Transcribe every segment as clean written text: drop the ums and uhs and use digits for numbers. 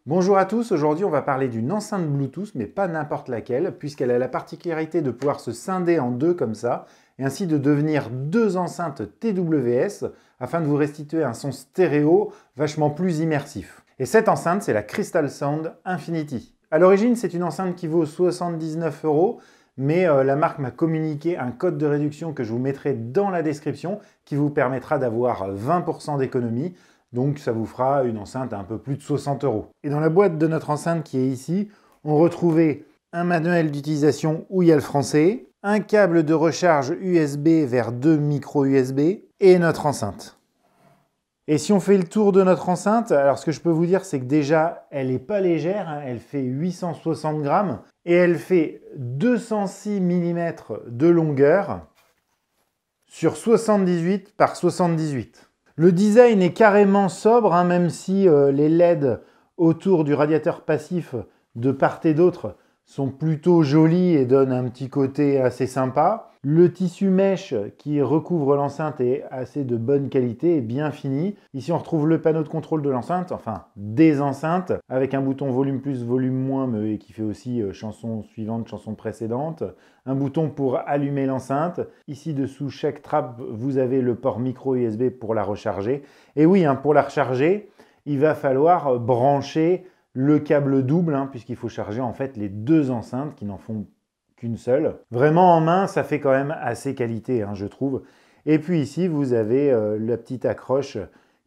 Bonjour à tous, aujourd'hui on va parler d'une enceinte Bluetooth, mais pas n'importe laquelle, puisqu'elle a la particularité de pouvoir se scinder en deux comme ça, et ainsi de devenir deux enceintes TWS, afin de vous restituer un son stéréo vachement plus immersif. Et cette enceinte, c'est la Crystal Sound Infinity. À l'origine, c'est une enceinte qui vaut 79 €, mais la marque m'a communiqué un code de réduction que je vous mettrai dans la description, qui vous permettra d'avoir 20% d'économie. Donc ça vous fera une enceinte à un peu plus de 60 €. Et dans la boîte de notre enceinte qui est ici, on retrouvait un manuel d'utilisation où il y a le français, un câble de recharge USB vers 2 micros USB et notre enceinte. Et si on fait le tour de notre enceinte, alors ce que je peux vous dire, c'est que déjà, elle n'est pas légère, hein, elle fait 860 grammes et elle fait 206 mm de longueur sur 78 par 78. Le design est carrément sobre, hein, même si les LED autour du radiateur passif de part et d'autre sont plutôt jolis et donnent un petit côté assez sympa. Le tissu mèche qui recouvre l'enceinte est assez de bonne qualité et bien fini. Ici, on retrouve le panneau de contrôle de l'enceinte, enfin des enceintes, avec un bouton volume plus, volume moins, mais qui fait aussi chanson suivante, chanson précédente. Un bouton pour allumer l'enceinte. Ici, dessous chaque trappe, vous avez le port micro USB pour la recharger. Et oui, hein, pour la recharger, il va falloir brancher le câble double, hein, puisqu'il faut charger en fait les deux enceintes qui n'en font qu'une seule. Vraiment en main, ça fait quand même assez qualité, hein, je trouve. Et puis ici, vous avez la petite accroche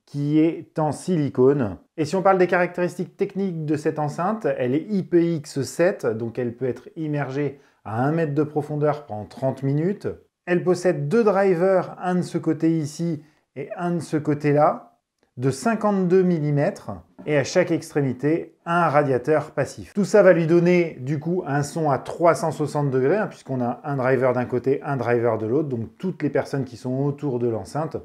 qui est en silicone. Et si on parle des caractéristiques techniques de cette enceinte, elle est IPX7, donc elle peut être immergée à 1 mètre de profondeur pendant 30 minutes. Elle possède deux drivers, un de ce côté ici et un de ce côté-là, de 52 mm et à chaque extrémité, un radiateur passif. Tout ça va lui donner du coup un son à 360 degrés, hein, puisqu'on a un driver d'un côté, un driver de l'autre, donc toutes les personnes qui sont autour de l'enceinte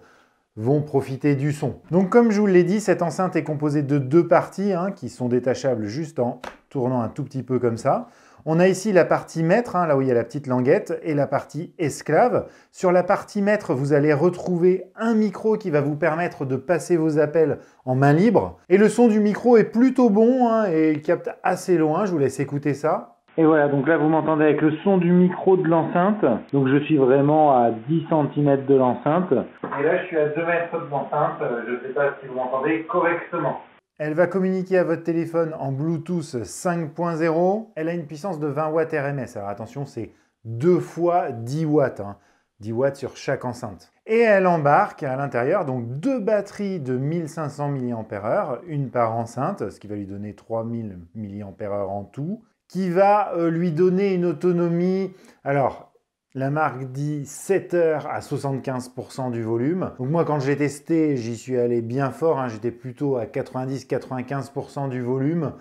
vont profiter du son. Donc comme je vous l'ai dit, cette enceinte est composée de deux parties, hein, qui sont détachables juste en tournant un tout petit peu comme ça. On a ici la partie maître, hein, là où il y a la petite languette, et la partie esclave. Sur la partie maître, vous allez retrouver un micro qui va vous permettre de passer vos appels en main libre. Et le son du micro est plutôt bon, hein, et il capte assez loin. Je vous laisse écouter ça. Et voilà, donc là vous m'entendez avec le son du micro de l'enceinte. Donc je suis vraiment à 10 cm de l'enceinte. Et là je suis à 2 mètres de l'enceinte. Je ne sais pas si vous m'entendez correctement. Elle va communiquer à votre téléphone en Bluetooth 5.0. Elle a une puissance de 20 watts RMS. Alors attention, c'est 2 fois 10 watts. Hein. 10 watts sur chaque enceinte. Et elle embarque à l'intérieur donc deux batteries de 1500 mAh, une par enceinte, ce qui va lui donner 3000 mAh en tout, qui va lui donner une autonomie. Alors, la marque dit 7 heures à 75% du volume. Donc moi, quand j'ai testé, j'y suis allé bien fort. Hein, j'étais plutôt à 90-95% du volume.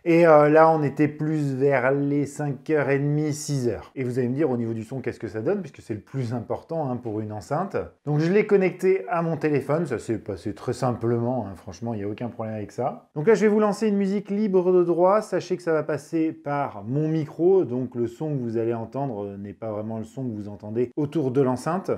Et là, on était plus vers les 5h30, 6h. Et vous allez me dire, au niveau du son, qu'est-ce que ça donne? Puisque c'est le plus important, hein, pour une enceinte. Donc je l'ai connecté à mon téléphone. Ça s'est passé très simplement. Hein, franchement, il n'y a aucun problème avec ça. Donc là, je vais vous lancer une musique libre de droit. Sachez que ça va passer par mon micro. Donc le son que vous allez entendre n'est pas vraiment le son que vous entendez autour de l'enceinte.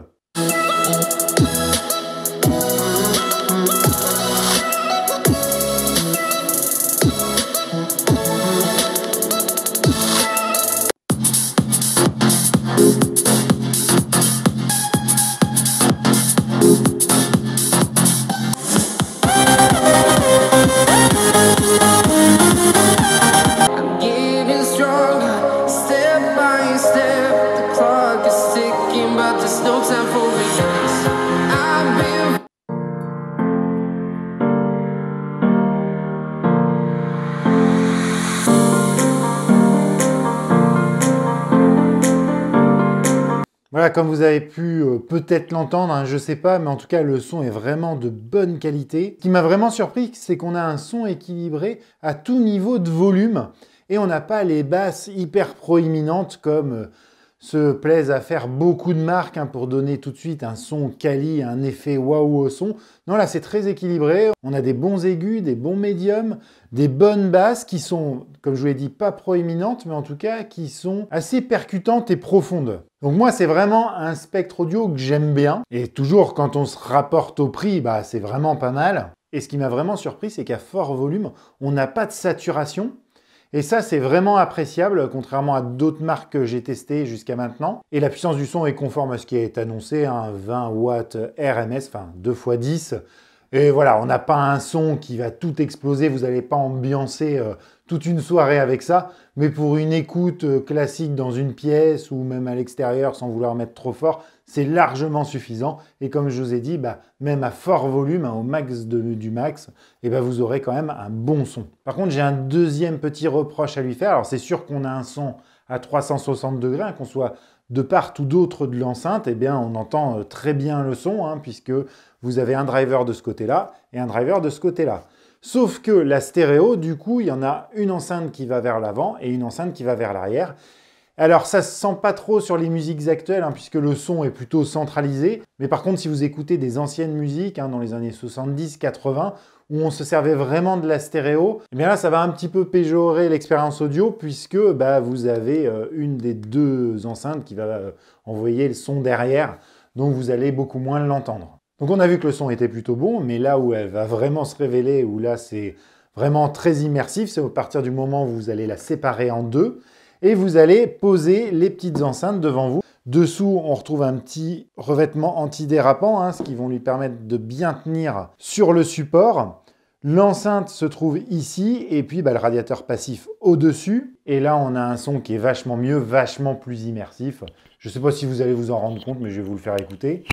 Voilà, comme vous avez pu peut-être l'entendre, hein, je ne sais pas, mais en tout cas, le son est vraiment de bonne qualité. Ce qui m'a vraiment surpris, c'est qu'on a un son équilibré à tout niveau de volume et on n'a pas les basses hyper proéminentes comme se plaisent à faire beaucoup de marques, hein, pour donner tout de suite un son quali, un effet waouh au son. Non, là, c'est très équilibré. On a des bons aigus, des bons médiums, des bonnes basses qui sont, comme je vous l'ai dit, pas proéminentes, mais en tout cas qui sont assez percutantes et profondes. Donc moi, c'est vraiment un spectre audio que j'aime bien. Et toujours, quand on se rapporte au prix, bah, c'est vraiment pas mal. Et ce qui m'a vraiment surpris, c'est qu'à fort volume, on n'a pas de saturation. Et ça, c'est vraiment appréciable, contrairement à d'autres marques que j'ai testées jusqu'à maintenant. Et la puissance du son est conforme à ce qui est annoncé, hein, 20 watts RMS, enfin 2 x 10. Et voilà, on n'a pas un son qui va tout exploser, vous n'allez pas ambiancer toute une soirée avec ça. Mais pour une écoute classique dans une pièce ou même à l'extérieur sans vouloir mettre trop fort, c'est largement suffisant. Et comme je vous ai dit, même à fort volume, hein, au max du max, vous aurez quand même un bon son. Par contre, j'ai un deuxième petit reproche à lui faire. Alors c'est sûr qu'on a un son à 360 degrés, hein, qu'on soit de part ou d'autre de l'enceinte, on entend très bien le son, hein, puisque vous avez un driver de ce côté-là et un driver de ce côté-là. Sauf que la stéréo, du coup, il y en a une enceinte qui va vers l'avant et une enceinte qui va vers l'arrière. Alors, ça se sent pas trop sur les musiques actuelles, hein, puisque le son est plutôt centralisé. Mais par contre, si vous écoutez des anciennes musiques, hein, dans les années 70-80, où on se servait vraiment de la stéréo, là, ça va un petit peu péjorer l'expérience audio, puisque vous avez une des deux enceintes qui va envoyer le son derrière, donc vous allez beaucoup moins l'entendre. Donc on a vu que le son était plutôt bon, mais là où elle va vraiment se révéler, où là c'est vraiment très immersif, c'est à partir du moment où vous allez la séparer en deux, et vous allez poser les petites enceintes devant vous. Dessous, on retrouve un petit revêtement antidérapant, hein, ce qui vont lui permettre de bien tenir sur le support. L'enceinte se trouve ici, et puis le radiateur passif au-dessus. Et là, on a un son qui est vachement mieux, vachement plus immersif. Je ne sais pas si vous allez vous en rendre compte, mais je vais vous le faire écouter.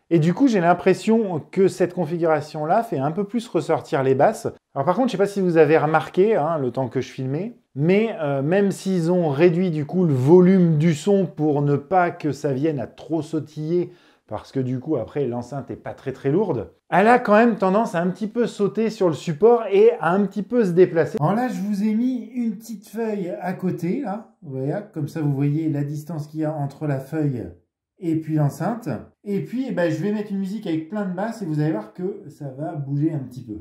Et du coup, j'ai l'impression que cette configuration-là fait un peu plus ressortir les basses. Alors par contre, je ne sais pas si vous avez remarqué, hein, le temps que je filmais, mais même s'ils ont réduit du coup le volume du son pour ne pas que ça vienne à trop sautiller, parce que du coup, après, l'enceinte n'est pas très lourde, elle a quand même tendance à un petit peu sauter sur le support et à un petit peu se déplacer. Alors là, je vous ai mis une petite feuille à côté, là. Voilà, comme ça, vous voyez la distance qu'il y a entre la feuille et puis l'enceinte. Et puis, je vais mettre une musique avec plein de basses et vous allez voir que ça va bouger un petit peu.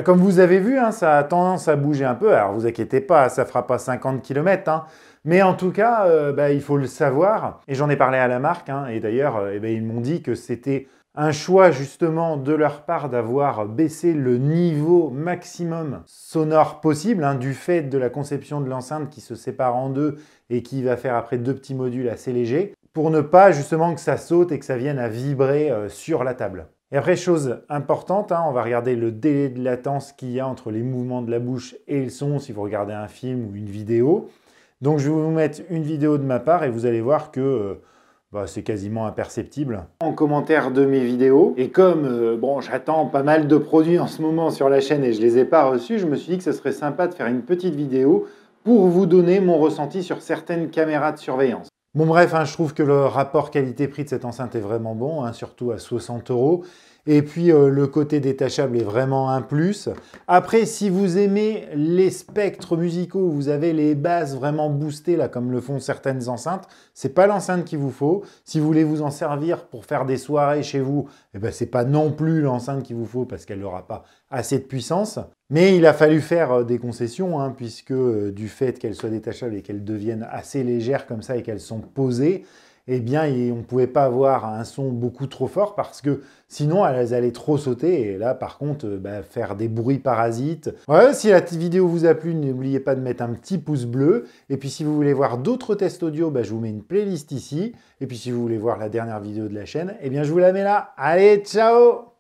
Comme vous avez vu, hein, ça a tendance à bouger un peu. Alors, vous inquiétez pas, ça fera pas 50 km. Hein. Mais en tout cas, il faut le savoir. Et j'en ai parlé à la marque. Hein, et d'ailleurs, ils m'ont dit que c'était un choix justement de leur part d'avoir baissé le niveau maximum sonore possible, hein, du fait de la conception de l'enceinte qui se sépare en deux et qui va faire après deux petits modules assez légers, pour ne pas justement que ça saute et que ça vienne à vibrer sur la table. Et après, chose importante, hein, on va regarder le délai de latence qu'il y a entre les mouvements de la bouche et le son si vous regardez un film ou une vidéo. Donc je vais vous mettre une vidéo de ma part et vous allez voir que c'est quasiment imperceptible. En commentaire de mes vidéos, et comme j'attends pas mal de produits en ce moment sur la chaîne et je les ai pas reçus, je me suis dit que ce serait sympa de faire une petite vidéo pour vous donner mon ressenti sur certaines caméras de surveillance. Bon bref, hein, je trouve que le rapport qualité-prix de cette enceinte est vraiment bon, hein, surtout à 60 €. Et puis le côté détachable est vraiment un plus. Après, si vous aimez les spectres musicaux où vous avez les basses vraiment boostées, là, comme le font certaines enceintes, c'est pas l'enceinte qu'il vous faut. Si vous voulez vous en servir pour faire des soirées chez vous, c'est pas non plus l'enceinte qu'il vous faut parce qu'elle n'aura pas assez de puissance. Mais il a fallu faire des concessions, hein, puisque du fait qu'elles soient détachables et qu'elles deviennent assez légères comme ça et qu'elles sont posées, on ne pouvait pas avoir un son beaucoup trop fort parce que sinon elles allaient trop sauter et là par contre faire des bruits parasites. Voilà, si la vidéo vous a plu, n'oubliez pas de mettre un petit pouce bleu et puis si vous voulez voir d'autres tests audio, je vous mets une playlist ici et puis si vous voulez voir la dernière vidéo de la chaîne, je vous la mets là. Allez, ciao!